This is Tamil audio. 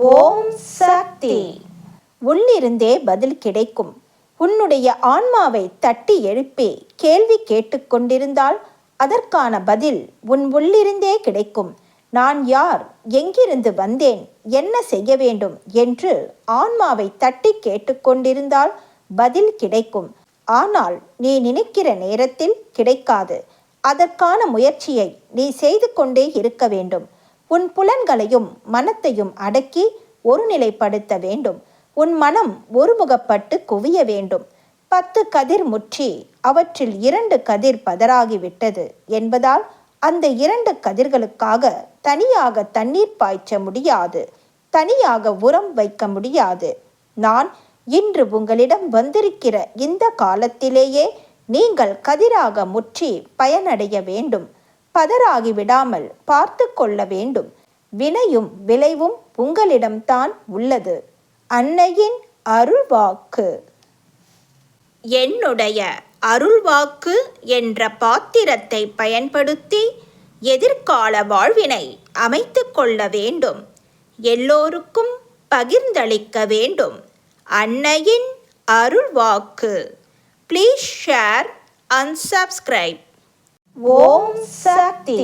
ஓம் சக்தி. உள்ளிருந்தே பதில் கிடைக்கும். உன்னுடைய ஆன்மாவை தட்டி எழுப்பி கேள்வி கேட்டுக்கொண்டிருந்தால் அதற்கான பதில் உன் உள்ளிருந்தே கிடைக்கும். நான் யார், எங்கிருந்து வந்தேன், என்ன செய்ய வேண்டும் என்று ஆன்மாவை தட்டி கேட்டுக்கொண்டிருந்தால் பதில் கிடைக்கும். ஆனால் நீ நினைக்கிற நேரத்தில் கிடைக்காது. அதற்கான முயற்சியை நீ செய்து கொண்டே இருக்க வேண்டும். உன் புலன்களையும் மனத்தையும் அடக்கி ஒருநிலைப்படுத்த வேண்டும். உன் மனம் ஒருமுகப்பட்டு குவிய வேண்டும். 10 கதிர் முற்றி அவற்றில் 2 கதிர் பதறாகிவிட்டது என்பதால் அந்த 2 கதிர்களுக்காக தனியாக தண்ணீர் பாய்ச்ச முடியாது, தனியாக உரம் வைக்க முடியாது. நான் இன்று உங்களிடம் வந்திருக்கிற இந்த காலத்திலேயே நீங்கள் கதிராக முற்றி பயனடைய வேண்டும். பதறாகி விடாமல் பார்த்து கொள்ள வேண்டும். வினையும் விளைவும் உங்களிடம்தான் உள்ளது. அன்னையின் அருள்வாக்கு. என்னுடைய அருள்வாக்கு என்ற பாத்திரத்தை பயன்படுத்தி எதிர்கால வாழ்வினை அமைத்து கொள்ள வேண்டும். எல்லோருக்கும் பகிர்ந்தளிக்க வேண்டும். அன்னையின் அருள்வாக்கு. Please share and subscribe. Om Sakthi.